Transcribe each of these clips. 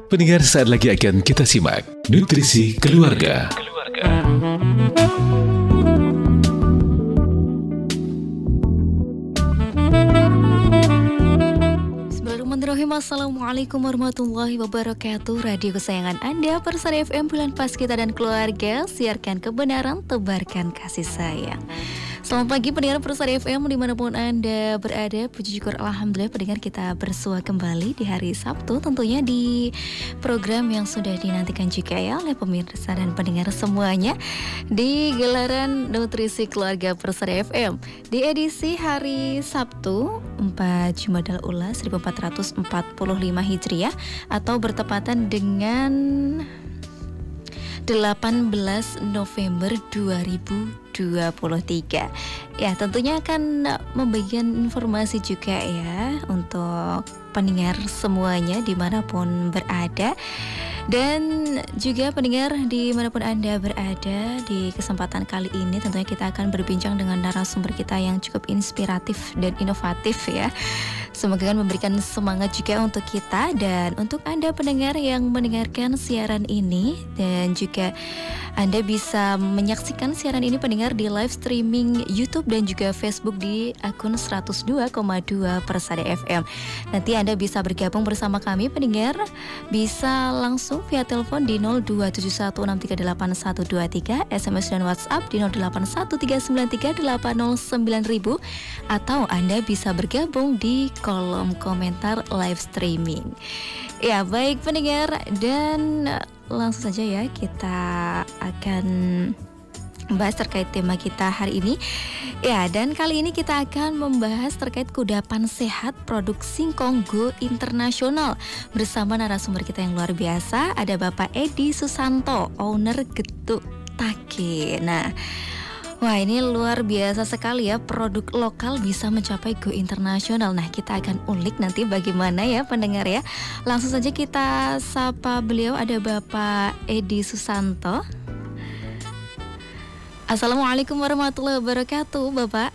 Pendengar, saat lagi akan kita simak Nutrisi Keluarga. Bismillahirrahmanirrahim. Assalamualaikum warahmatullahi wabarakatuh. Radio kesayangan Anda, Persada FM Bulan Pas Kita dan Keluarga. Siarkan kebenaran, tebarkan kasih sayang. Selamat pagi pendengar Persada FM dimanapun Anda berada. Puji syukur Alhamdulillah pendengar kita bersua kembali di hari Sabtu, tentunya di program yang sudah dinantikan juga ya oleh pemirsa dan pendengar semuanya, di gelaran Nutrisi Keluarga Persada FM di edisi hari Sabtu 4 Jumadal Ula 1445 Hijriah atau bertepatan dengan 18 November 2023. Ya, tentunya akan membagikan informasi juga ya untuk pendengar semuanya dimanapun berada. Dan juga pendengar dimanapun Anda berada, di kesempatan kali ini tentunya kita akan berbincang dengan narasumber kita yang cukup inspiratif dan inovatif ya. Semoga akan memberikan semangat juga untuk kita dan untuk Anda pendengar yang mendengarkan siaran ini. Dan juga Anda bisa menyaksikan siaran ini pendengar di live streaming YouTube dan juga Facebook di akun 102,2 Persada FM. Nanti Anda bisa bergabung bersama kami pendengar, bisa langsung via telepon di 02716381123, SMS dan WhatsApp di 081393809000, atau Anda bisa bergabung di kolom komentar live streaming. Ya, baik pendengar, dan langsung saja ya kita akan membahas terkait tema kita hari ini. Ya, dan kali ini kita akan membahas terkait kudapan sehat produk Singkong Go Internasional bersama narasumber kita yang luar biasa. Ada Bapak Edi Susanto, owner Getuk Take. Nah, wah, ini luar biasa sekali ya, produk lokal bisa mencapai go internasional. Nah, kita akan ulik nanti bagaimana ya pendengar ya. Langsung saja kita sapa beliau, ada Bapak Edi Susanto. Assalamualaikum warahmatullahi wabarakatuh, Bapak.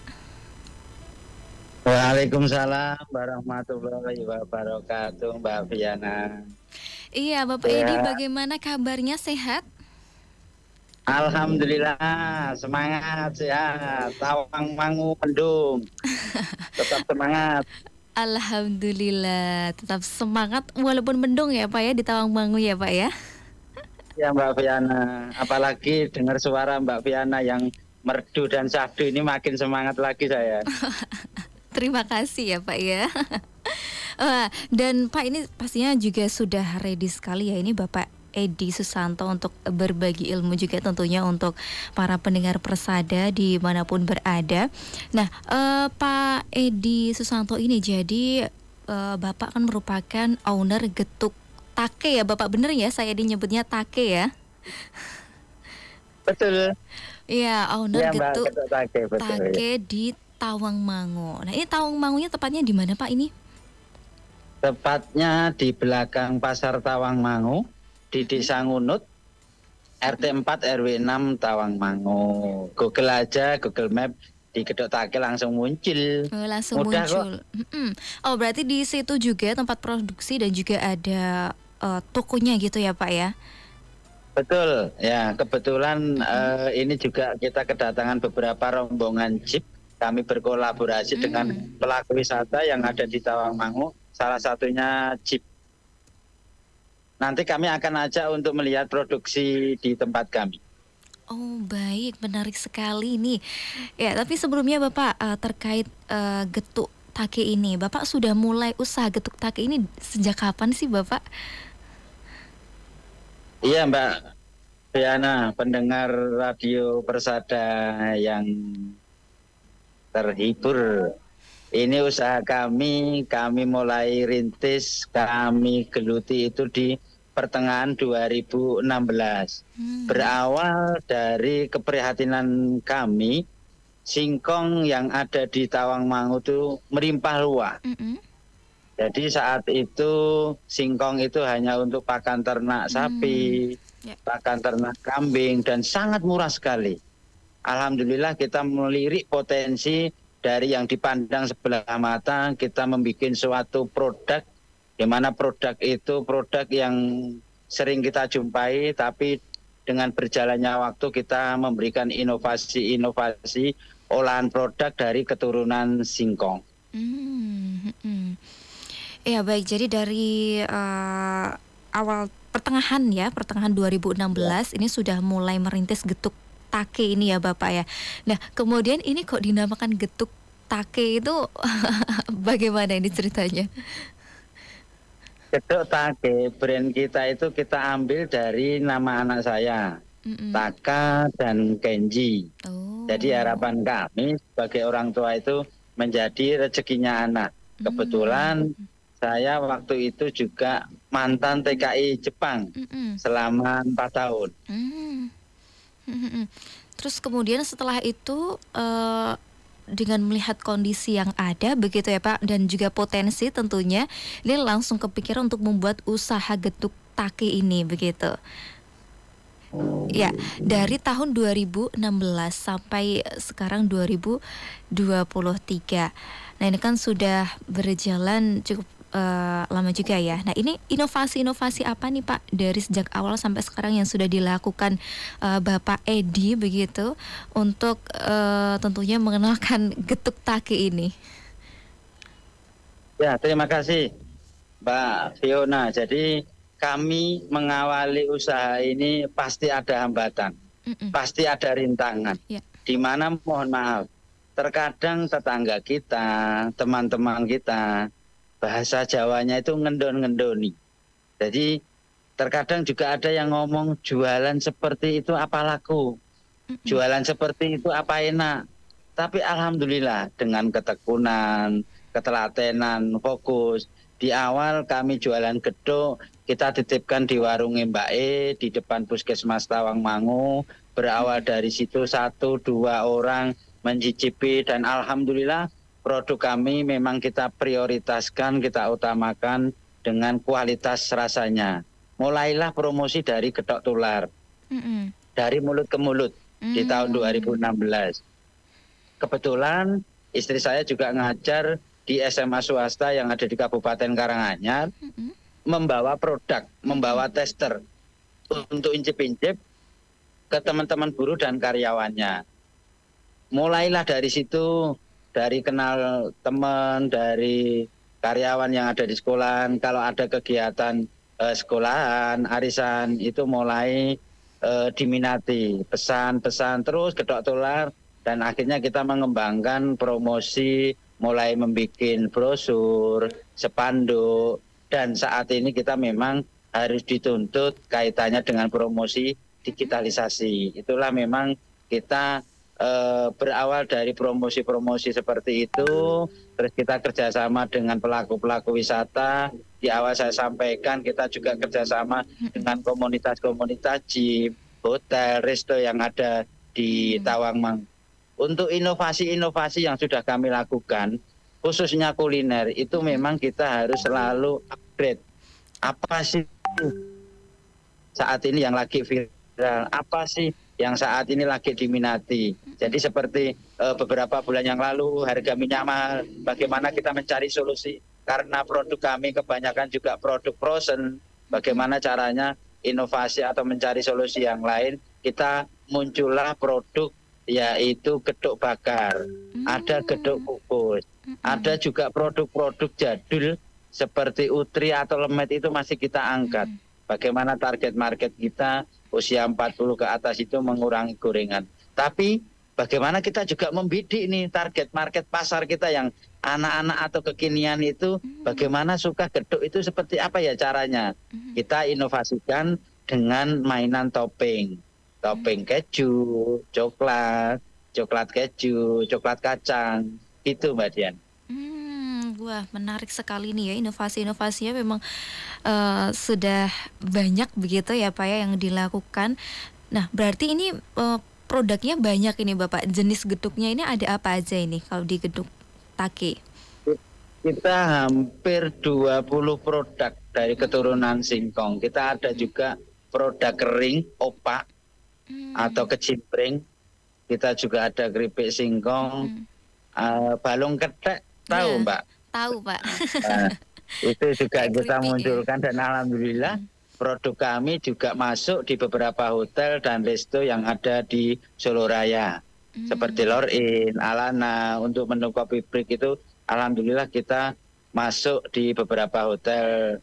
Waalaikumsalam warahmatullahi wabarakatuh, Mbak Fiana. Iya, Bapak Edi, bagaimana kabarnya, sehat? Alhamdulillah, semangat, sehat. Tawang mangu mendung, tetap semangat. Alhamdulillah, tetap semangat walaupun mendung ya Pak ya, di Tawangmangu ya Pak ya. Ya Mbak Fiana, apalagi dengar suara Mbak Fiana yang merdu dan syahdu ini makin semangat lagi saya. Terima kasih ya Pak ya. Dan Pak, ini pastinya juga sudah ready sekali ya ini Bapak Edi Susanto untuk berbagi ilmu juga tentunya untuk para pendengar Persada dimanapun berada. Nah, Pak Edi Susanto ini jadi Bapak kan merupakan owner Getuk Take ya Bapak, bener ya saya dinyebutnya Take ya? Betul. Iya, owner ya, Getuk Take di Tawangmangu. Nah, ini Tawangmangunya tepatnya di mana Pak ini? Tepatnya di belakang Pasar Tawangmangu, di Desa Ngunut, RT 4 RW 6 Tawangmangu. Google aja, Google Map, di Getuk Take langsung muncul. Langsung mudah muncul. Oh, berarti di situ juga tempat produksi dan juga ada tokonya gitu ya Pak ya? Betul, ya kebetulan ini juga kita kedatangan beberapa rombongan jeep. Kami berkolaborasi dengan pelaku wisata yang ada di Tawangmangu, salah satunya jeep. Nanti kami akan ajak untuk melihat produksi di tempat kami. Oh baik, menarik sekali nih. Ya, tapi sebelumnya Bapak terkait Getuk Take ini, Bapak sudah mulai usaha Getuk Take ini sejak kapan sih Bapak? Iya Mbak Diana, pendengar radio Persada yang terhibur. Ini usaha kami mulai rintis, kami geluti itu di pertengahan 2016. Berawal dari keprihatinan kami, singkong yang ada di Tawangmangu itu melimpah ruah. Jadi saat itu singkong itu hanya untuk pakan ternak sapi, pakan ternak kambing, dan sangat murah sekali. Alhamdulillah kita melirik potensi dari yang dipandang sebelah mata, kita membuat suatu produk di mana produk itu produk yang sering kita jumpai, tapi dengan berjalannya waktu kita memberikan inovasi-inovasi olahan produk dari keturunan singkong. Ya baik, jadi dari awal pertengahan 2016 ini sudah mulai merintis getuk take ini ya Bapak ya. Nah kemudian ini kok dinamakan getuk take itu bagaimana ini ceritanya? Getuk take brand kita itu kita ambil dari nama anak saya, Taka dan Kenji. Jadi harapan kami sebagai orang tua itu menjadi rezekinya anak. Kebetulan saya waktu itu juga mantan TKI Jepang selama 4 tahun. Terus kemudian setelah itu dengan melihat kondisi yang ada begitu ya Pak, dan juga potensi tentunya, ini langsung kepikiran untuk membuat usaha getuk take ini begitu. Ya, dari tahun 2016 sampai sekarang 2023. Nah, ini kan sudah berjalan cukup lama juga ya. Nah, ini inovasi-inovasi apa nih Pak dari sejak awal sampai sekarang yang sudah dilakukan Bapak Edi begitu untuk tentunya mengenalkan getuk take ini? Ya, terima kasih Mbak Fiona. Jadi kami mengawali usaha ini pasti ada hambatan, pasti ada rintangan. Di mana mohon maaf, terkadang tetangga kita, teman-teman kita, bahasa Jawanya itu ngendon-ngendoni. Jadi terkadang juga ada yang ngomong jualan seperti itu apa laku, jualan seperti itu apa enak. Tapi alhamdulillah dengan ketekunan, ketelatenan, fokus. Di awal kami jualan geduk, kita titipkan di warungnya Mbak E di depan Puskesmas Tawangmangu. Berawal dari situ 1-2 orang mencicipi dan alhamdulillah produk kami memang kita prioritaskan, kita utamakan dengan kualitas rasanya. Mulailah promosi dari getuk tular, dari mulut ke mulut di tahun 2016. Kebetulan istri saya juga ngajar di SMA swasta yang ada di Kabupaten Karanganyar, membawa produk, membawa tester untuk incip-incip ke teman-teman buruh dan karyawannya. Mulailah dari situ, dari kenal teman, dari karyawan yang ada di sekolahan, kalau ada kegiatan sekolahan, arisan, itu mulai diminati, pesan-pesan terus getuk tular, dan akhirnya kita mengembangkan promosi, mulai membuat brosur, spanduk, dan saat ini kita memang harus dituntut kaitannya dengan promosi digitalisasi. Itulah memang kita berawal dari promosi-promosi seperti itu, terus kita kerjasama dengan pelaku-pelaku wisata. Di awal saya sampaikan kita juga kerjasama dengan komunitas-komunitas gym, hotel, resto yang ada di Tawangmangu. Untuk inovasi-inovasi yang sudah kami lakukan, khususnya kuliner, itu memang kita harus selalu upgrade. Apa sih saat ini yang lagi viral? Apa sih yang saat ini lagi diminati? Jadi seperti beberapa bulan yang lalu harga minyak mahal, bagaimana kita mencari solusi? Karena produk kami kebanyakan juga produk frozen, bagaimana caranya inovasi atau mencari solusi yang lain? Kita muncullah produk yaitu geduk bakar, ada geduk kukus, ada juga produk-produk jadul seperti utri atau lemet itu masih kita angkat. Bagaimana target market kita usia 40 ke atas itu mengurangi gorengan. Tapi bagaimana kita juga membidik nih target market pasar kita yang anak-anak atau kekinian itu, bagaimana suka geduk itu seperti apa ya caranya. Kita inovasikan dengan mainan topping. Topping keju, coklat, coklat keju, coklat kacang, itu Mbak Dian. Wah, menarik sekali nih ya, inovasi-inovasinya memang sudah banyak begitu ya Pak ya yang dilakukan. Nah, berarti ini produknya banyak ini Bapak. Jenis geduknya ini ada apa aja ini kalau di geduk take? Kita hampir 20 produk dari keturunan singkong. Kita ada juga produk kering, opak, atau kecimpring. Kita juga ada keripik singkong, balung ketek, tahu Mbak? Tahu Pak. Itu juga Kayak kita keripik ya. munculkan dan alhamdulillah produk kami juga masuk di beberapa hotel dan resto yang ada di Solo Raya. Seperti Lor'in, Alana, untuk menu kopi break itu alhamdulillah kita masuk di beberapa hotel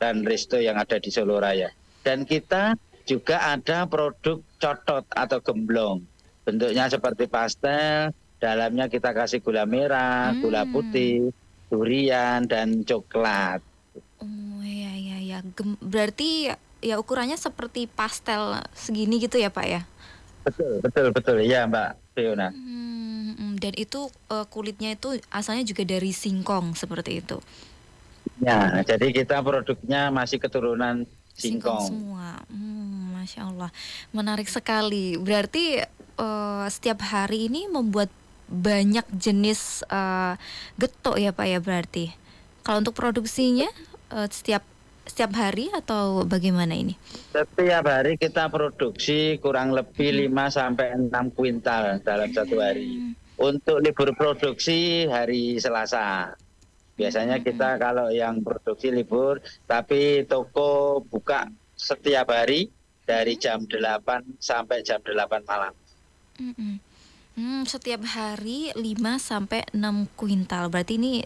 dan resto yang ada di Solo Raya. Dan kita juga ada produk cotot atau gemblong. Bentuknya seperti pastel, dalamnya kita kasih gula merah, gula putih, durian, dan coklat. Oh ya. Berarti ya ukurannya seperti pastel segini gitu ya Pak ya? Betul. Ya Mbak Fiona. Dan itu kulitnya itu asalnya juga dari singkong seperti itu. Ya, jadi kita produknya masih keturunan Singkong singkong. semua. Masya Allah, menarik sekali. Berarti setiap hari ini membuat banyak jenis getuk ya Pak ya berarti. Kalau untuk produksinya setiap hari atau bagaimana ini? Setiap hari kita produksi kurang lebih 5 sampai 6 kuintal dalam satu hari. Untuk libur produksi hari Selasa. Biasanya kita kalau yang produksi libur, tapi toko buka setiap hari dari jam 8 sampai jam 8 malam. Setiap hari 5 sampai 6 kuintal. Berarti ini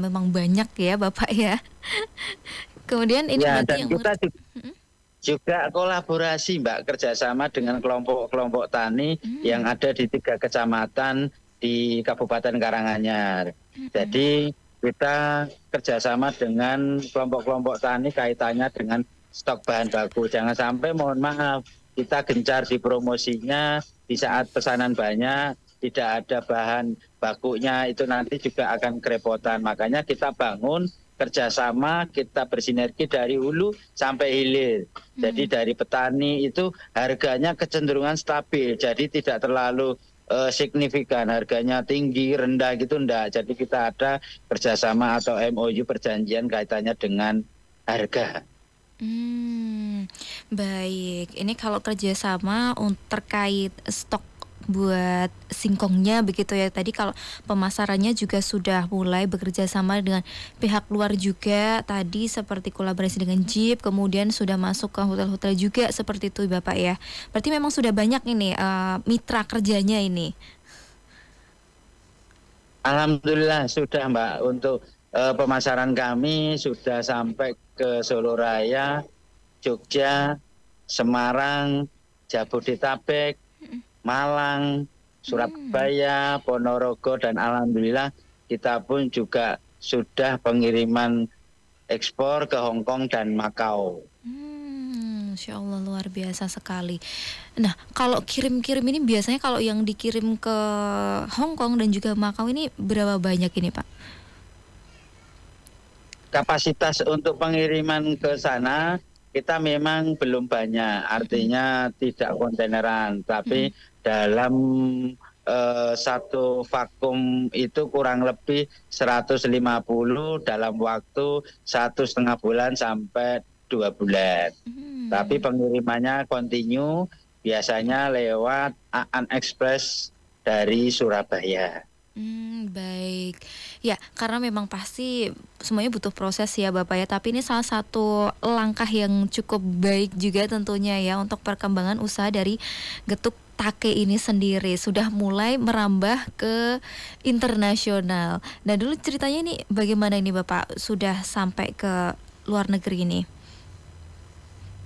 memang banyak ya Bapak ya. Kemudian ini ya, berarti dan yang kita juga kolaborasi Mbak, kerjasama dengan kelompok-kelompok tani yang ada di 3 kecamatan di Kabupaten Karanganyar. Jadi kita kerjasama dengan kelompok-kelompok tani kaitannya dengan stok bahan baku. Jangan sampai, mohon maaf, kita gencar di promosinya, di saat pesanan banyak, tidak ada bahan bakunya, itu nanti juga akan kerepotan. Makanya kita bangun kerjasama, kita bersinergi dari hulu sampai hilir. Jadi dari petani itu harganya kecenderungan stabil, jadi tidak terlalu signifikan, harganya tinggi, rendah gitu enggak. Jadi kita ada kerjasama atau MOU, perjanjian kaitannya dengan harga. Baik, ini kalau kerjasama terkait stok buat singkongnya begitu ya. Tadi kalau pemasarannya juga sudah mulai bekerja sama dengan pihak luar juga. Tadi seperti kolaborasi dengan Jeep, kemudian sudah masuk ke hotel-hotel juga seperti itu Bapak ya. Berarti memang sudah banyak ini mitra kerjanya ini. Alhamdulillah sudah Mbak. Untuk pemasaran kami sudah sampai ke Solo Raya, Jogja, Semarang, Jabodetabek, Malang, Surabaya, Ponorogo, dan alhamdulillah kita pun juga sudah pengiriman ekspor ke Hong Kong dan Makau. Insya Allah luar biasa sekali. Nah, kalau kirim-kirim ini biasanya kalau yang dikirim ke Hong Kong dan juga Makau ini berapa banyak ini Pak? Kapasitas untuk pengiriman ke sana kita memang belum banyak, artinya tidak kontaineran, tapi dalam satu vakum itu kurang lebih 150 dalam waktu 1,5 bulan sampai 2 bulan. Tapi pengirimannya kontinu, biasanya lewat Aan Express dari Surabaya. Baik. Ya, karena memang pasti semuanya butuh proses ya Bapak ya. Tapi ini salah satu langkah yang cukup baik juga tentunya ya untuk perkembangan usaha dari getuk take ini sendiri. Sudah mulai merambah ke internasional. Nah dulu ceritanya ini bagaimana ini Bapak sudah sampai ke luar negeri ini?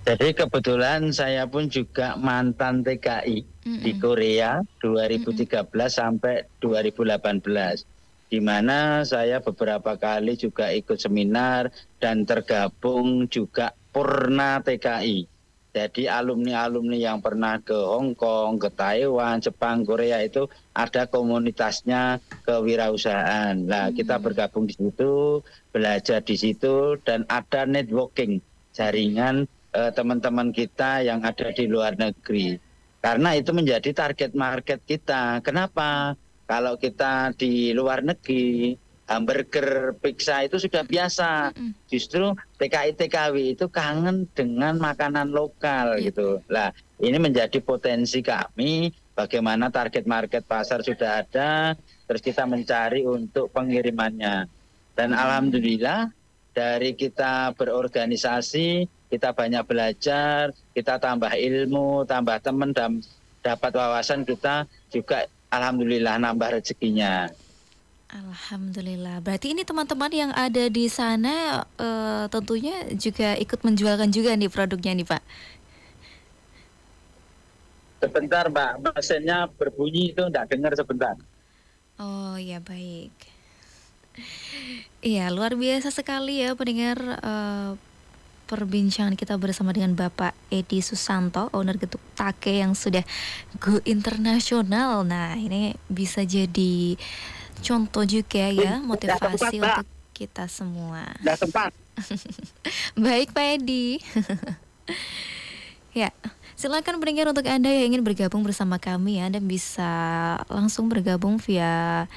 Jadi kebetulan saya pun juga mantan TKI di Korea 2013 sampai 2018, di mana saya beberapa kali juga ikut seminar dan tergabung juga Purna TKI. Jadi alumni-alumni yang pernah ke Hong Kong, ke Taiwan, Jepang, Korea itu ada komunitasnya kewirausahaan. Nah, kita bergabung di situ, belajar di situ, dan ada networking, jaringan teman-teman kita yang ada di luar negeri. Karena itu menjadi target market kita. Kenapa? Kalau kita di luar negeri, hamburger, pizza itu sudah biasa. Justru TKI-TKW itu kangen dengan makanan lokal gitu. Nah, ini menjadi potensi kami, bagaimana target market pasar sudah ada, terus kita mencari untuk pengirimannya. Dan alhamdulillah dari kita berorganisasi, kita banyak belajar, kita tambah ilmu, tambah teman, dan dapat wawasan, kita juga alhamdulillah nambah rezekinya. Alhamdulillah. Berarti ini teman-teman yang ada di sana tentunya juga ikut menjualkan juga nih produknya nih Pak. Sebentar Mbak, mesinnya berbunyi itu enggak dengar sebentar. Oh ya baik. Iya luar biasa sekali ya pendengar perbincangan kita bersama dengan Bapak Edi Susanto, owner Getuk Take yang sudah go internasional. Nah ini bisa jadi contoh juga ya, motivasi untuk kita semua. Sudah tempat. Baik Pak Edi. Ya, silakan pendengar untuk Anda yang ingin bergabung bersama kami, Anda bisa langsung bergabung via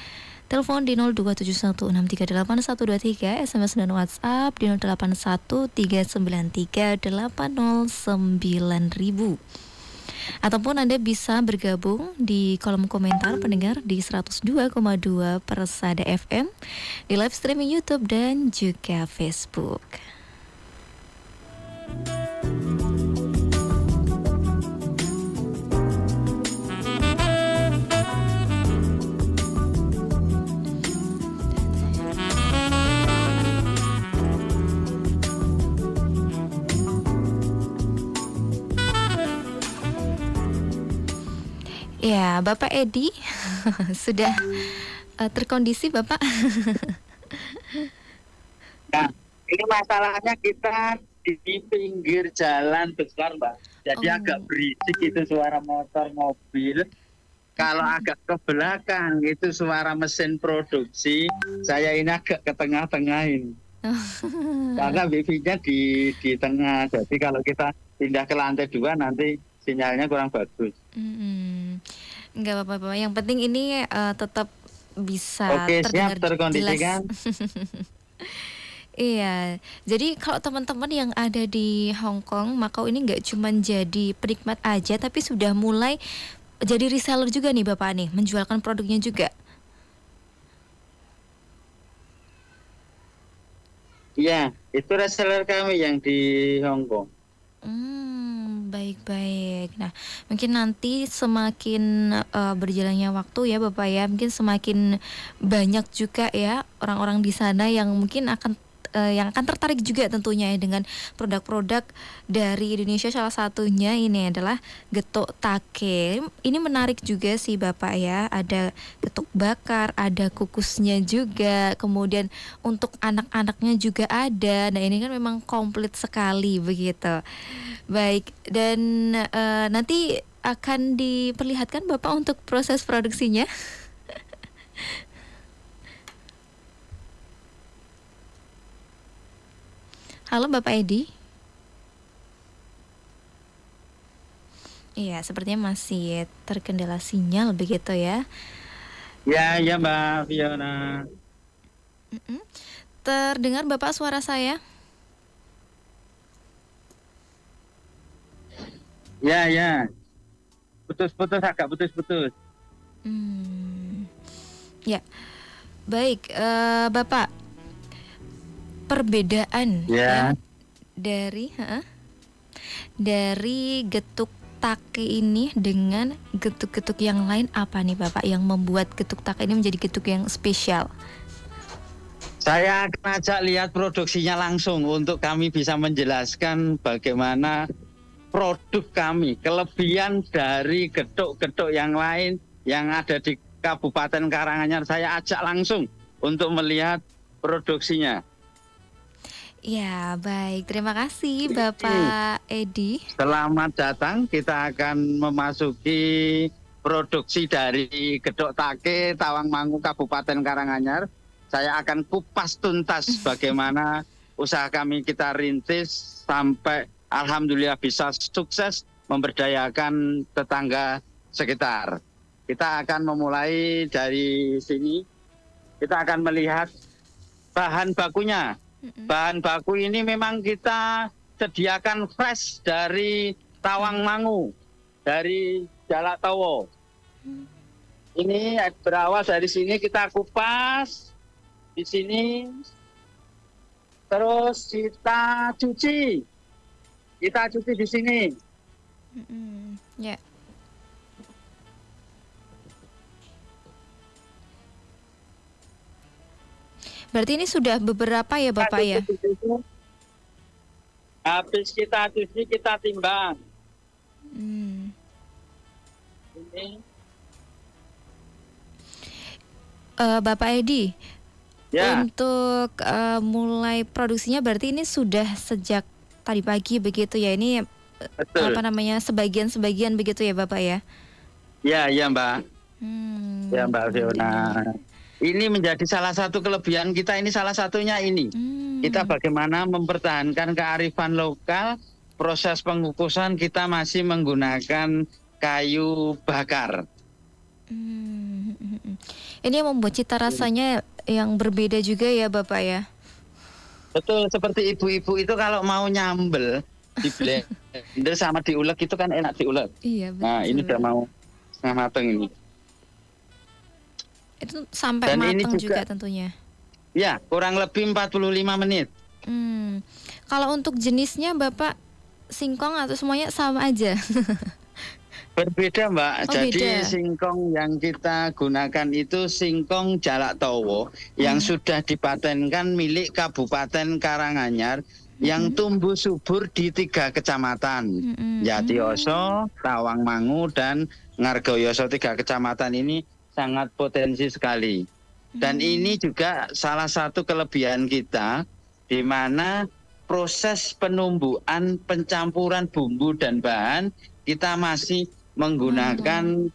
telepon di 0271638123, SMS dan WhatsApp di 081393809000. Ataupun Anda bisa bergabung di kolom komentar pendengar di 102,2 Persada FM, di live streaming YouTube dan juga Facebook. Ya, Bapak Edi sudah terkondisi, Bapak. Nah, ini masalahnya kita di pinggir jalan besar, Mbak. Jadi agak berisik itu suara motor, mobil. Kalau agak ke belakang itu suara mesin produksi. Saya ini agak ke tengah-tengahin. Karena wifi-nya di tengah. Jadi kalau kita pindah ke lantai 2 nanti sinyalnya kurang bagus. Enggak apa-apa. Yang penting ini tetap bisa terdengar terkondisikan. Iya, jadi kalau teman-teman yang ada di Hong Kong, Makau ini nggak cuma jadi penikmat aja, tapi sudah mulai jadi reseller juga nih Bapak nih, menjualkan produknya juga. Iya, itu reseller kami yang di Hong Kong. Baik-baik. Nah, mungkin nanti semakin berjalannya waktu ya Bapak ya, mungkin semakin banyak juga ya orang-orang di sana yang mungkin akan tertarik juga tentunya ya dengan produk-produk dari Indonesia. Salah satunya ini adalah getuk take. Ini menarik juga sih Bapak ya. Ada getuk bakar, ada kukusnya juga. Kemudian untuk anak-anaknya juga ada. Nah ini kan memang komplit sekali begitu. Baik, dan nanti akan diperlihatkan Bapak untuk proses produksinya. Halo Bapak Edi. Iya, sepertinya masih terkendala sinyal begitu ya. Ya Mbak Fiona. Terdengar Bapak suara saya? Ya. Putus-putus, agak putus-putus. Ya, baik Bapak. Perbedaan ya dari getuk take ini dengan getuk-getuk yang lain apa nih Bapak yang membuat getuk take ini menjadi getuk yang spesial? Saya akan ajak lihat produksinya langsung untuk kami bisa menjelaskan bagaimana produk kami, kelebihan dari getuk-getuk yang lain yang ada di Kabupaten Karanganyar. Saya ajak langsung untuk melihat produksinya. Ya, baik. Terima kasih Bapak Edi. Selamat datang. Kita akan memasuki produksi dari Getuk Take Tawangmangu Kabupaten Karanganyar. Saya akan kupas tuntas bagaimana usaha kami kita rintis sampai alhamdulillah bisa sukses memberdayakan tetangga sekitar. Kita akan memulai dari sini. Kita akan melihat bahan bakunya. Bahan baku ini memang kita sediakan fresh dari Tawangmangu, dari Jalak Towo. Ini berawal dari sini, kita kupas di sini. Terus kita cuci di sini. Ya. Berarti ini sudah beberapa ya Bapak ya? Habis kita cuci, kita timbang. Ini. Bapak Edi, ya. Untuk mulai produksinya berarti ini sudah sejak tadi pagi begitu ya? Ini Betul. sebagian begitu ya Bapak ya? Ya Mbak. Ya Mbak Fiona. Ini menjadi salah satu kelebihan kita, ini salah satunya ini. Kita bagaimana mempertahankan kearifan lokal, proses pengukusan kita masih menggunakan kayu bakar. Ini yang membuat cita rasanya yang berbeda juga ya Bapak ya? Betul, seperti ibu-ibu itu kalau mau nyambel di blender sama diulek itu kan enak diulek. Iya betul. Nah ini udah mau setengah mateng ini. Itu sampai matang juga tentunya? Ya, kurang lebih 45 menit. Kalau untuk jenisnya Bapak singkong atau semuanya sama aja? Berbeda Mbak, jadi beda. singkong yang kita gunakan itu singkong Jalak Towo yang sudah dipatenkan milik Kabupaten Karanganyar yang tumbuh subur di 3 kecamatan, Jatiyoso, Tawangmangu, dan Ngargoyoso. 3 kecamatan ini sangat potensi sekali. Dan ini juga salah satu kelebihan kita, di mana proses penumbuhan, pencampuran bumbu dan bahan, kita masih menggunakan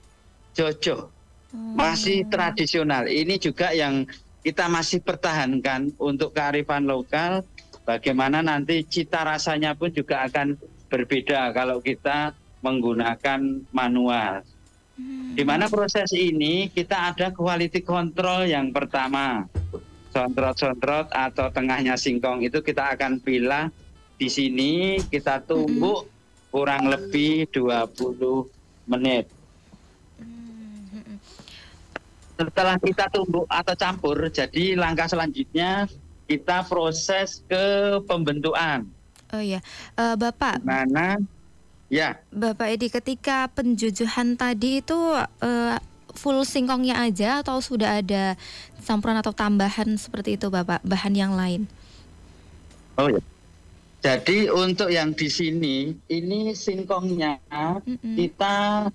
jojo, masih tradisional. Ini juga yang kita masih pertahankan untuk kearifan lokal. Bagaimana nanti cita rasanya pun juga akan berbeda kalau kita menggunakan manual. Di mana proses ini kita ada quality control yang pertama. Sontrot-sontrot atau tengahnya singkong itu kita akan pilah di sini, kita tumbuk kurang lebih 20 menit. Setelah kita tumbuk atau campur, jadi langkah selanjutnya kita proses ke pembentukan. Oh ya, Bapak. Mana? Ya. Bapak Edi, ketika penjujuhan tadi itu full singkongnya aja atau sudah ada campuran atau tambahan seperti itu Bapak, bahan yang lain? Oh ya. Jadi untuk yang di sini, ini singkongnya kita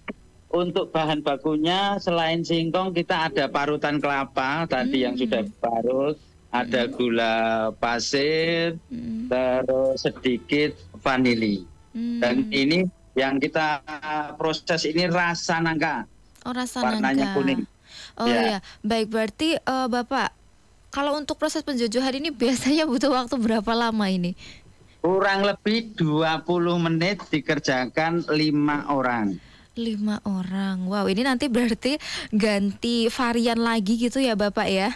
untuk bahan bakunya selain singkong kita ada parutan kelapa tadi yang sudah diparut, ada gula pasir, terus sedikit vanili. Dan ini yang kita proses ini rasa nangka. Oh, rasa warnanya nangka. Kuning. Oh ya, baik, berarti Bapak, kalau untuk proses penjujuhan ini biasanya butuh waktu berapa lama ini? Kurang lebih 20 menit dikerjakan 5 orang. 5 orang. Wow, ini nanti berarti ganti varian lagi gitu ya Bapak ya?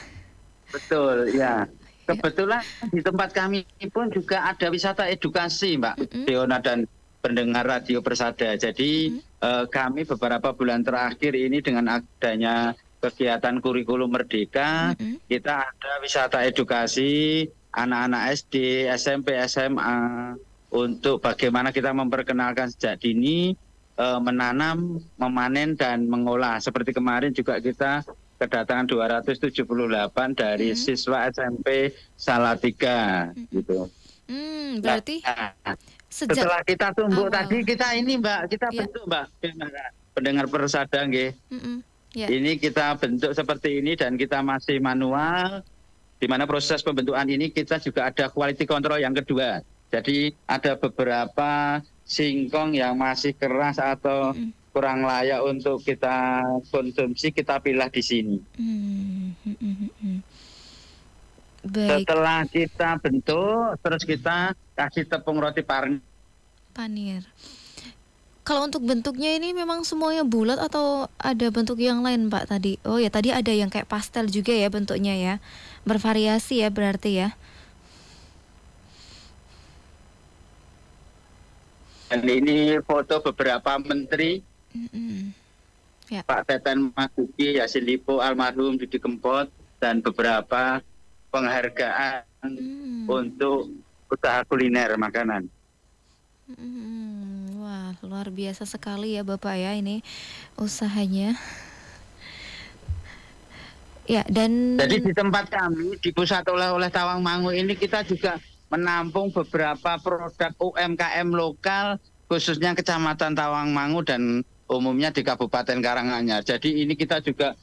Betul, ya. Kebetulan di tempat kami pun juga ada wisata edukasi, Mbak Fiona dan pendengar Radio Persada. Jadi kami beberapa bulan terakhir ini dengan adanya kegiatan kurikulum Merdeka, kita ada wisata edukasi anak-anak SD, SMP, SMA untuk bagaimana kita memperkenalkan sejak dini menanam, memanen dan mengolah. Seperti kemarin juga kita kedatangan 278 dari siswa SMP Salatiga gitu. Berarti setelah kita tumbuk tadi kita ini Mbak, kita bentuk Mbak pendengar Persada nggih. Ini kita bentuk seperti ini dan kita masih manual, di mana proses pembentukan ini kita juga ada quality control yang kedua. Jadi ada beberapa singkong yang masih keras atau kurang layak untuk kita konsumsi, kita pilah di sini. Baik. Setelah kita bentuk, terus kita kasih tepung roti panir. Kalau untuk bentuknya ini memang semuanya bulat atau ada bentuk yang lain Pak tadi? Oh ya, tadi ada yang kayak pastel juga ya bentuknya ya. Bervariasi ya berarti ya. Dan ini foto beberapa menteri. Ya. Pak Teten Maduki, Yassin Limpo, almarhum Didi Kempot, dan beberapa penghargaan untuk usaha kuliner makanan. Wah, luar biasa sekali ya Bapak ya ini usahanya. Ya, dan jadi di tempat kami di pusat oleh-oleh Tawangmangu ini kita juga menampung beberapa produk UMKM lokal khususnya Kecamatan Tawangmangu dan umumnya di Kabupaten Karanganyar. Jadi ini kita juga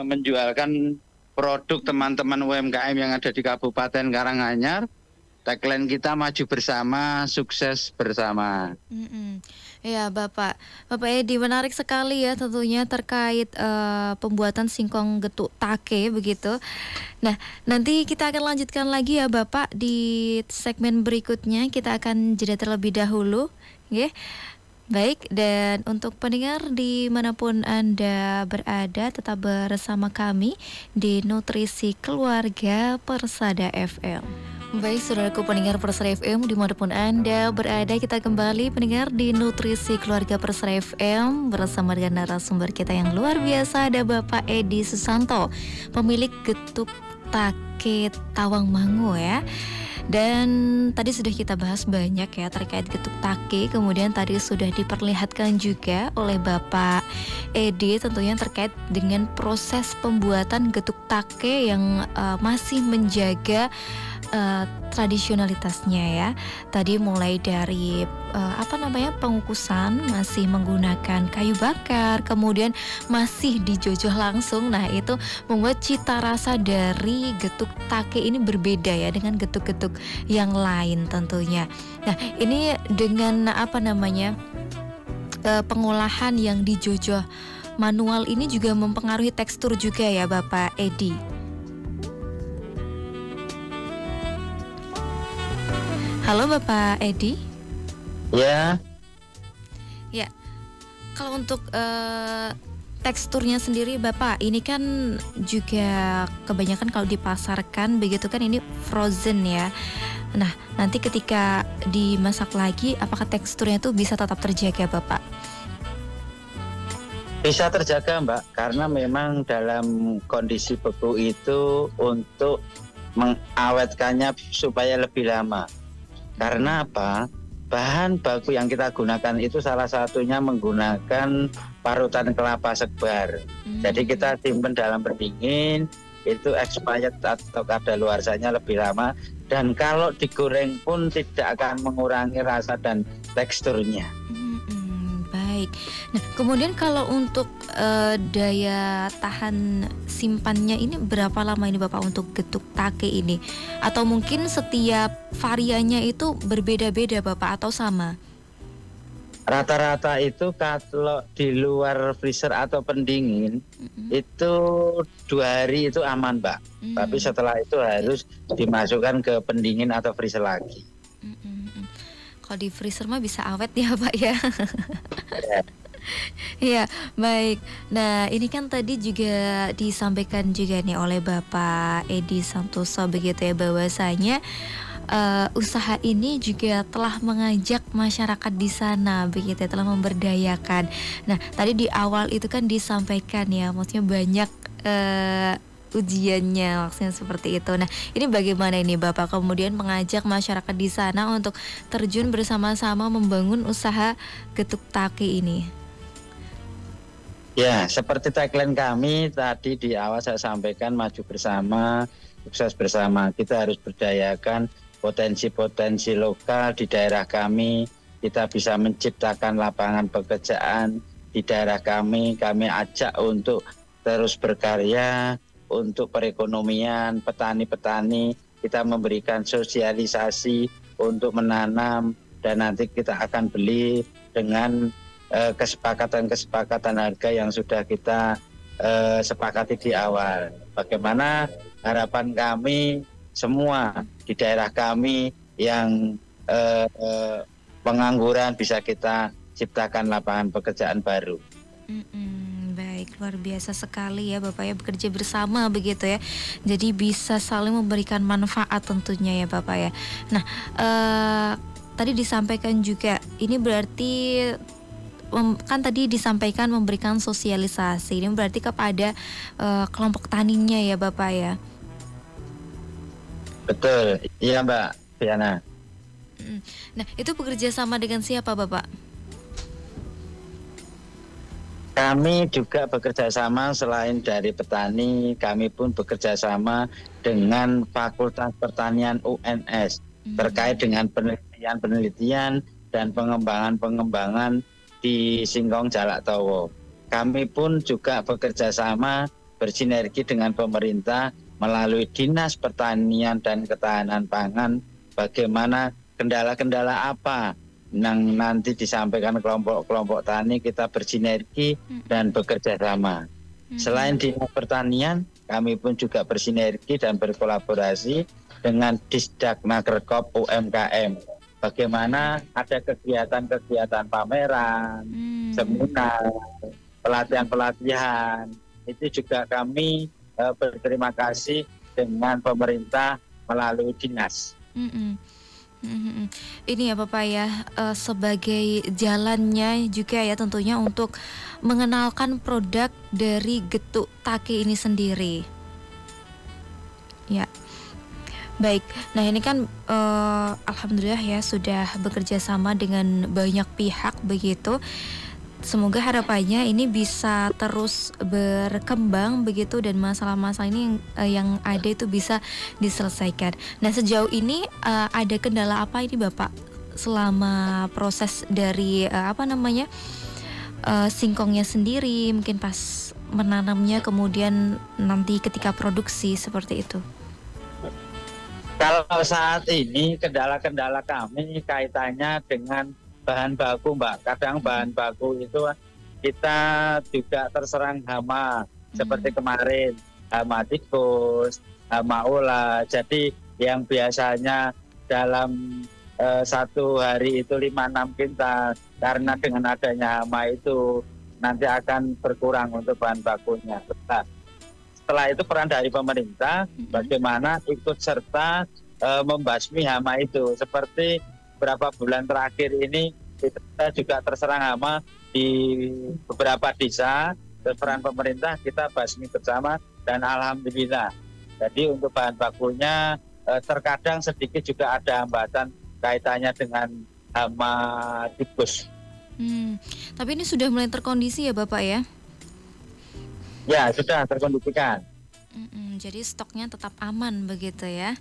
menjualkan produk teman-teman UMKM yang ada di Kabupaten Karanganyar. Tagline kita maju bersama, sukses bersama. Ya Bapak Edi, menarik sekali ya tentunya terkait pembuatan singkong getuk take begitu. Nah, nanti kita akan lanjutkan lagi ya Bapak di segmen berikutnya. Kita akan jeda terlebih dahulu, ya. Baik, dan untuk pendengar dimanapun Anda berada, tetap bersama kami di Nutrisi Keluarga Persada FM. Baik, saudaraku pendengar Persada FM dimanapun Anda berada, kita kembali pendengar di Nutrisi Keluarga Persada FM bersama dengan narasumber kita yang luar biasa, ada Bapak Edi Susanto, pemilik Getuk Take Tawangmangu ya. Dan tadi sudah kita bahas banyak ya terkait getuk take. Kemudian tadi sudah diperlihatkan juga oleh Bapak Edi tentunya terkait dengan proses pembuatan getuk take yang masih menjaga tradisionalitasnya ya. Tadi mulai dari pengukusan masih menggunakan kayu bakar, kemudian masih dijojol langsung. Nah, itu membuat cita rasa dari getuk take ini berbeda ya dengan getuk-getuk yang lain tentunya. Nah, ini dengan pengolahan yang dijojol manual ini juga mempengaruhi tekstur juga ya Bapak Edi. Halo Bapak Edi. Ya. Ya. Kalau untuk teksturnya sendiri Bapak, ini kan juga kebanyakan kalau dipasarkan begitu kan ini frozen ya. Nah, nanti ketika dimasak lagi apakah teksturnya itu bisa tetap terjaga Bapak? Bisa terjaga Mbak, karena memang dalam kondisi beku itu untuk mengawetkannya supaya lebih lama. Karena apa? Bahan baku yang kita gunakan itu salah satunya menggunakan parutan kelapa sebar. Jadi kita simpan dalam pendingin, itu expired atau kadaluarsanya lebih lama. Dan kalau digoreng pun tidak akan mengurangi rasa dan teksturnya. Baik. Nah, kemudian kalau untuk daya tahan simpannya ini berapa lama ini Bapak untuk getuk take ini? Atau mungkin setiap variannya itu berbeda-beda Bapak atau sama? Rata-rata itu kalau di luar freezer atau pendingin itu 2 hari itu aman Mbak. Tapi setelah itu harus dimasukkan ke pendingin atau freezer lagi. Kalau di freezer mah bisa awet ya Pak ya. Iya, baik. Nah, ini kan tadi juga disampaikan juga nih oleh Bapak Edi Santoso begitu ya, bahwasanya usaha ini juga telah mengajak masyarakat di sana begitu ya, telah memberdayakan. Nah, tadi di awal itu kan disampaikan ya, maksudnya banyak ujiannya maksudnya seperti itu. Nah, ini bagaimana ini Bapak kemudian mengajak masyarakat di sana untuk terjun bersama-sama membangun usaha getuk take ini? Ya, seperti tagline kami tadi di awal saya sampaikan, maju bersama, sukses bersama. Kita harus berdayakan potensi-potensi lokal di daerah kami. Kita bisa menciptakan lapangan pekerjaan di daerah kami. Kami ajak untuk terus berkarya untuk perekonomian petani-petani. Kita memberikan sosialisasi untuk menanam dan nanti kita akan beli dengan kesepakatan harga yang sudah kita sepakati di awal. Bagaimana harapan kami semua di daerah kami yang pengangguran bisa kita ciptakan lapangan pekerjaan baru. Baik, luar biasa sekali ya Bapak ya, bekerja bersama begitu ya. Jadi bisa saling memberikan manfaat tentunya ya Bapak ya. Nah, tadi disampaikan juga ini berarti kan tadi disampaikan memberikan sosialisasi. Ini berarti kepada kelompok taninya ya Bapak ya. Betul, iya Mbak Diana. Nah, itu bekerja sama dengan siapa Bapak? Kami juga bekerja sama selain dari petani, kami pun bekerja sama dengan Fakultas Pertanian UNS terkait dengan penelitian dan pengembangan di Singkong Jalak Towo. Kami pun juga bekerja sama bersinergi dengan pemerintah melalui Dinas Pertanian dan Ketahanan Pangan, bagaimana kendala-kendala apa yang nanti disampaikan kelompok-kelompok tani, kita bersinergi dan bekerja sama. Selain Dinas Pertanian, kami pun juga bersinergi dan berkolaborasi dengan Disdaknakerkop UMKM. Bagaimana ada kegiatan-kegiatan pameran, seminar, pelatihan-pelatihan, itu juga kami berterima kasih dengan pemerintah melalui dinas. Ini ya Bapak ya, sebagai jalannya juga ya tentunya untuk mengenalkan produk dari Getuk Take ini sendiri. Ya, baik. Nah ini kan alhamdulillah ya sudah bekerja sama dengan banyak pihak begitu. Semoga harapannya ini bisa terus berkembang begitu dan masalah-masalah ini yang ada itu bisa diselesaikan. Nah sejauh ini ada kendala apa ini Bapak selama proses dari singkongnya sendiri, mungkin pas menanamnya kemudian nanti ketika produksi seperti itu? Kalau saat ini kendala-kendala kami kaitannya dengan bahan baku Mbak. Kadang bahan baku itu kita juga terserang hama seperti kemarin, hama tikus, hama ulat. Jadi yang biasanya dalam satu hari itu 5-6 kintal, karena dengan adanya hama itu nanti akan berkurang untuk bahan bakunya. Setelah itu peran dari pemerintah bagaimana ikut serta membasmi hama itu. Seperti beberapa bulan terakhir ini kita juga terserang hama di beberapa desa. Peran pemerintah kita basmi bersama dan alhamdulillah. Jadi untuk bahan bakunya terkadang sedikit juga ada hambatan kaitannya dengan hama tikus. Tapi ini sudah mulai terkondisi ya Bapak ya? Ya sudah terkondisikan. Jadi stoknya tetap aman begitu ya?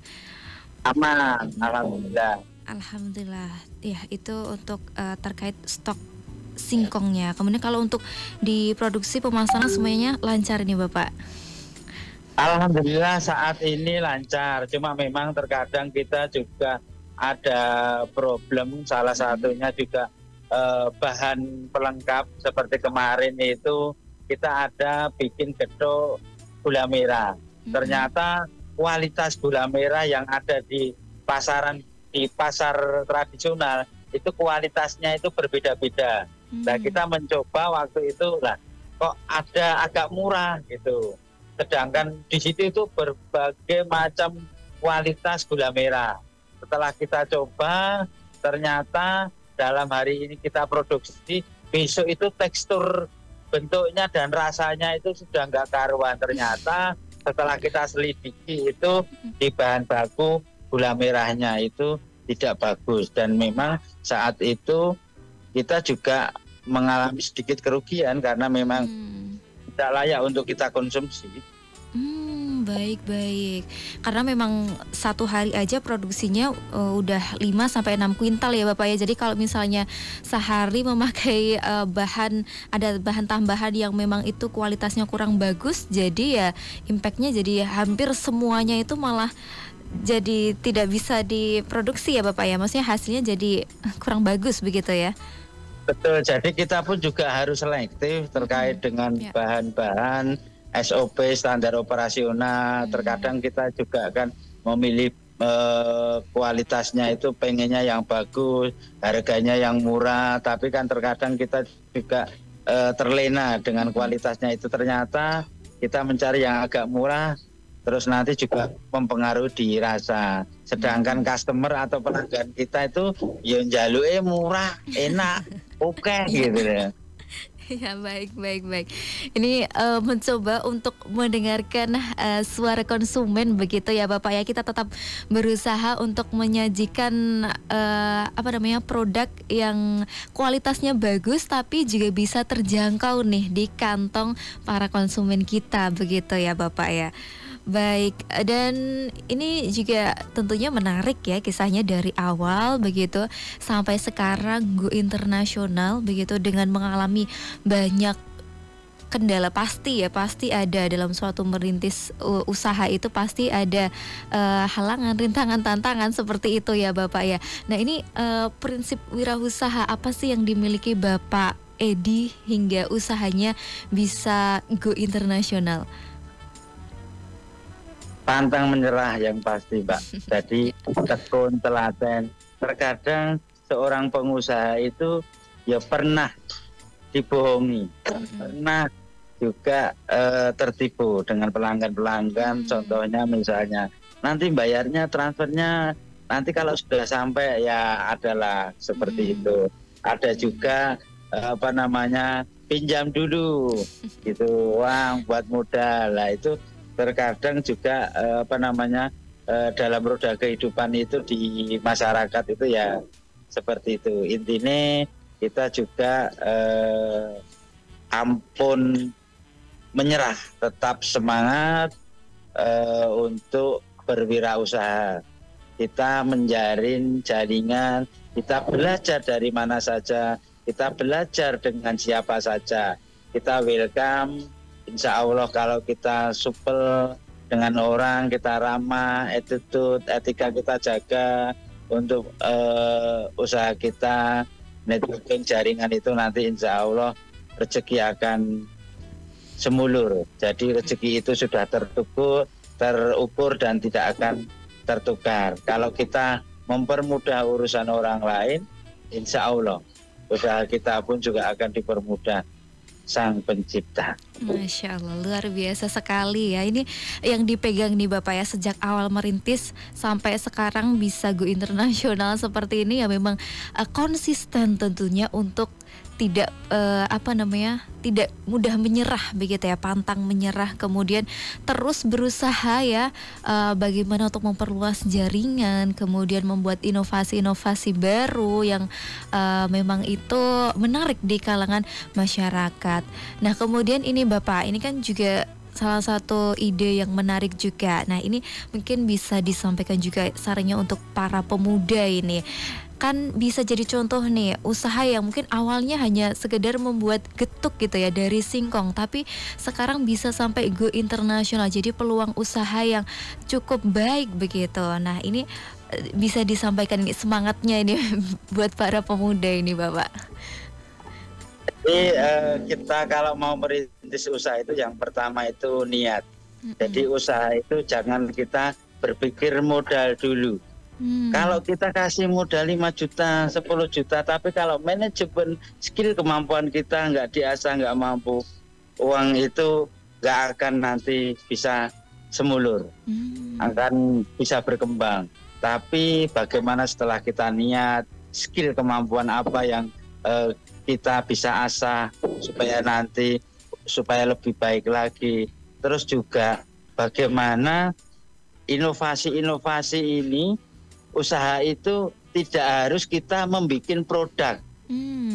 Aman, alhamdulillah. Alhamdulillah, ya itu untuk terkait stok singkongnya. Kemudian kalau untuk diproduksi pemasaran semuanya lancar nih Bapak? Alhamdulillah saat ini lancar. Cuma memang terkadang kita juga ada problem. Salah satunya juga bahan pelengkap seperti kemarin itu kita ada bikin getuk gula merah. Ternyata kualitas gula merah yang ada di pasar tradisional itu kualitasnya itu berbeda-beda. Nah kita mencoba waktu itu kok ada agak murah gitu. Sedangkan di situ itu berbagai macam kualitas gula merah. Setelah kita coba ternyata dalam hari ini kita produksi, besok itu tekstur bentuknya dan rasanya itu sudah nggak karuan. Ternyata setelah kita selidiki itu di bahan baku gula merahnya itu tidak bagus dan memang saat itu kita juga mengalami sedikit kerugian karena memang tidak layak untuk kita konsumsi. Baik. Karena memang satu hari aja produksinya udah 5-6 kuintal ya Bapak ya. Jadi kalau misalnya sehari memakai ada bahan tambahan yang memang itu kualitasnya kurang bagus, jadi ya impactnya jadi hampir semuanya itu malah jadi tidak bisa diproduksi ya Bapak ya. Maksudnya hasilnya jadi kurang bagus begitu ya. Betul, jadi kita pun juga harus selektif terkait dengan bahan-bahan SOP standar operasional. Terkadang kita juga akan memilih kualitasnya itu pengennya yang bagus, harganya yang murah, tapi kan terkadang kita juga terlena dengan kualitasnya itu. Ternyata kita mencari yang agak murah, terus nanti juga mempengaruhi di rasa. Sedangkan customer atau pelanggan kita itu ya njaluke murah, enak, oke gitu ya. Ya, baik, baik, baik. Ini mencoba untuk mendengarkan suara konsumen begitu ya Bapak ya. Kita tetap berusaha untuk menyajikan produk yang kualitasnya bagus tapi juga bisa terjangkau nih di kantong para konsumen kita begitu ya Bapak ya. Baik, dan ini juga tentunya menarik ya kisahnya dari awal begitu sampai sekarang go internasional begitu dengan mengalami banyak kendala, pasti ada dalam suatu merintis usaha itu pasti ada halangan, rintangan, tantangan seperti itu ya Bapak ya. Nah ini prinsip wirausaha apa sih yang dimiliki Bapak Edi hingga usahanya bisa go internasional? Pantang menyerah yang pasti, Mbak. Jadi tekun, telaten. Terkadang seorang pengusaha itu ya pernah dibohongi, pernah juga tertipu dengan pelanggan-pelanggan. Contohnya misalnya nanti bayarnya, transfernya nanti kalau sudah sampai ya adalah seperti itu. Ada juga pinjam dulu gitu, uang buat modal. Lah itu terkadang juga dalam roda kehidupan itu di masyarakat itu ya seperti itu. Intinya kita juga ampun menyerah, tetap semangat untuk berwirausaha. Kita menjalin jaringan, kita belajar dari mana saja, kita belajar dengan siapa saja, kita welcome. Insya Allah kalau kita supel dengan orang, kita ramah, attitude, etika kita jaga untuk usaha kita, networking jaringan itu nanti insya Allah rezeki akan semulur. Jadi rezeki itu sudah terukur dan tidak akan tertukar. Kalau kita mempermudah urusan orang lain, insya Allah usaha kita pun juga akan dipermudah Sang Pencipta. Masya Allah, luar biasa sekali ya. Ini yang dipegang nih Bapak ya, sejak awal merintis sampai sekarang bisa go internasional seperti ini ya, memang konsisten tentunya untuk tidak tidak mudah menyerah begitu ya, pantang menyerah, kemudian terus berusaha ya bagaimana untuk memperluas jaringan, kemudian membuat inovasi-inovasi baru yang memang itu menarik di kalangan masyarakat. Nah kemudian ini Bapak, ini kan juga salah satu ide yang menarik juga. Nah ini mungkin bisa disampaikan juga sarannya untuk para pemuda ini. Kan bisa jadi contoh nih, usaha yang mungkin awalnya hanya sekedar membuat getuk gitu ya dari singkong, tapi sekarang bisa sampai go internasional, jadi peluang usaha yang cukup baik begitu. Nah ini bisa disampaikan semangatnya ini buat para pemuda ini Bapak. Jadi kita kalau mau merintis usaha itu yang pertama itu niat. Jadi usaha itu jangan kita berpikir modal dulu. Kalau kita kasih modal 5 juta, 10 juta, tapi kalau manajemen skill kemampuan kita nggak diasah, nggak mampu, uang itu nggak akan nanti bisa semulur, akan bisa berkembang. Tapi bagaimana setelah kita niat, skill kemampuan apa yang kita bisa asah supaya lebih baik lagi. Terus juga bagaimana inovasi-inovasi ini, usaha itu tidak harus kita membuat produk.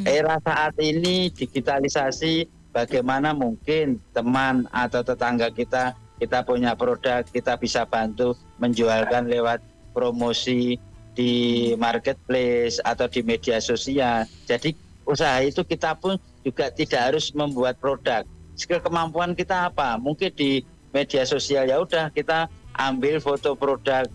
Era saat ini digitalisasi, bagaimana mungkin teman atau tetangga kita punya produk, kita bisa bantu menjualkan lewat promosi di marketplace atau di media sosial. Jadi usaha itu kita pun juga tidak harus membuat produk. Skill kemampuan kita apa? Mungkin di media sosial ya udah kita ambil foto produk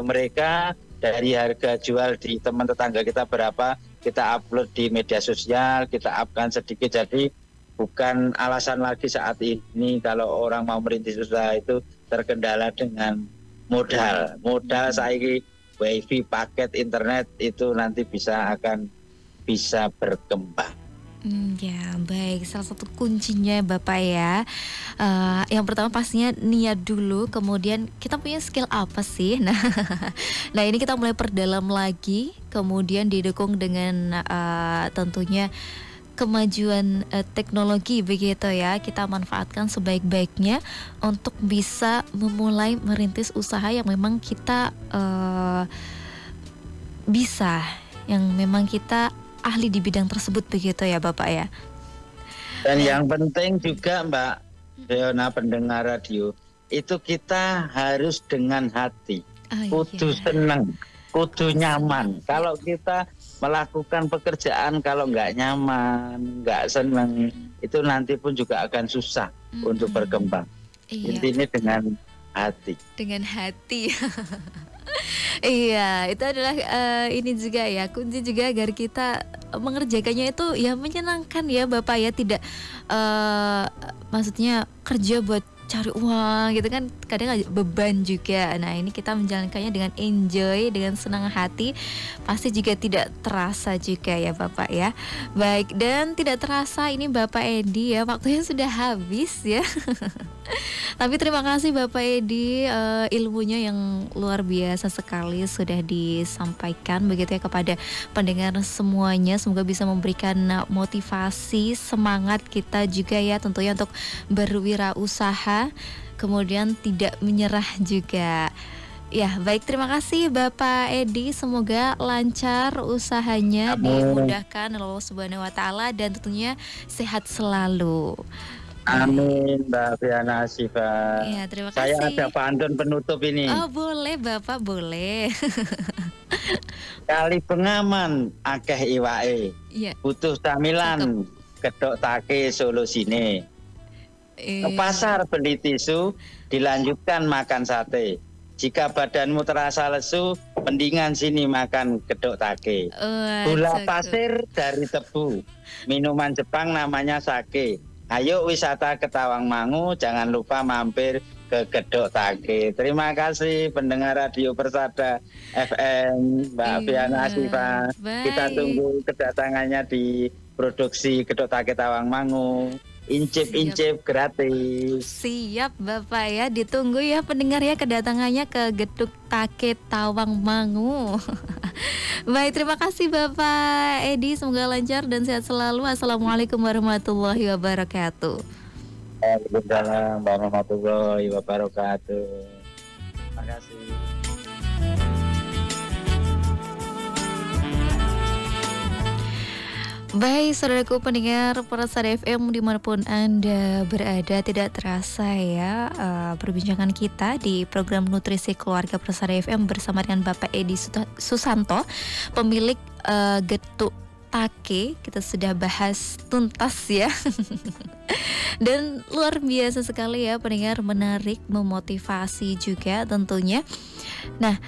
mereka, dari harga jual di teman tetangga kita berapa, kita upload di media sosial, kita upkan sedikit. Jadi bukan alasan lagi saat ini kalau orang mau merintis usaha itu terkendala dengan modal. Modal saiki wifi, paket internet itu nanti akan bisa berkembang. Ya baik, salah satu kuncinya Bapak ya, yang pertama pastinya niat dulu, kemudian kita punya skill apa sih. Nah ini kita mulai perdalam lagi, kemudian didukung dengan tentunya kemajuan teknologi begitu ya, kita manfaatkan sebaik-baiknya untuk bisa memulai merintis usaha yang memang kita bisa, yang memang kita ahli di bidang tersebut begitu ya Bapak ya. Dan yang penting juga Mbak Leona pendengar radio, itu kita harus dengan hati, kudu senang, kudu nyaman. Kalau kita melakukan pekerjaan kalau nggak nyaman, nggak senang, itu nanti pun juga akan susah untuk berkembang. Intinya dengan hati. Dengan hati. Iya, itu adalah ini juga ya, kunci juga agar kita mengerjakannya itu ya menyenangkan ya Bapak ya, tidak maksudnya kerja buat cari uang gitu kan, kadang beban juga. Nah ini kita menjalankannya dengan enjoy, dengan senang hati, pasti juga tidak terasa juga ya Bapak ya. Baik, dan tidak terasa ini Bapak Edi ya, waktunya sudah habis ya. Tapi terima kasih Bapak Edi, ilmunya yang luar biasa sekali sudah disampaikan begitu ya kepada pendengar semuanya. Semoga bisa memberikan motivasi, semangat kita juga ya tentunya untuk berwirausaha, kemudian tidak menyerah juga. Ya baik, terima kasih Bapak Edi, semoga lancar usahanya, dimudahkan Allah Subhanahu wa Ta'ala, dan tentunya sehat selalu. Amin Mbak Fiana Asifa. Ya, terima kasih. Saya ada pantun penutup ini. Oh boleh Bapak, boleh. Kali pengaman akeh iwae, butuh samilan kedok take solusine. Ke pasar beli tisu, dilanjutkan makan sate. Jika badanmu terasa lesu, mendingan sini makan kedok take. Gula pasir dari tebu, minuman Jepang namanya sake. Ayo wisata ke Tawangmangu, jangan lupa mampir ke Gedok Take. Terima kasih pendengar Radio Persada FM, Mbak Fiana Asifa. Kita tunggu kedatangannya di produksi Gedok Take Tawangmangu. Incip-incip gratis. Siap Bapak ya, ditunggu ya pendengar ya kedatangannya ke Gedok Take Tawangmangu. Baik, terima kasih Bapak Edi, semoga lancar dan sehat selalu. Assalamualaikum warahmatullahi wabarakatuh. Waalaikumsalam warahmatullahi wabarakatuh. Terima kasih. Baik, saudaraku pendengar Persada FM dimanapun Anda berada, tidak terasa ya perbincangan kita di program Nutrisi Keluarga Persada FM bersama dengan Bapak Edi Susanto, pemilik Gedok Take. Kita sudah bahas tuntas ya. Dan luar biasa sekali ya pendengar, menarik, memotivasi juga tentunya. Nah,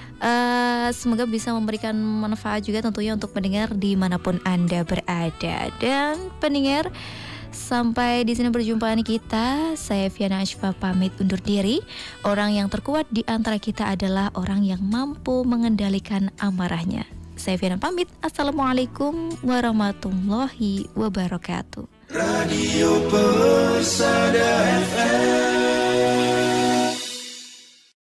semoga bisa memberikan manfaat juga tentunya untuk pendengar dimanapun Anda berada. Dan pendengar, sampai di sini perjumpaan kita. Saya Fiana Asifa pamit undur diri. Orang yang terkuat di antara kita adalah orang yang mampu mengendalikan amarahnya. Saya Fiana pamit. Assalamualaikum warahmatullahi wabarakatuh. Radio Persada FM.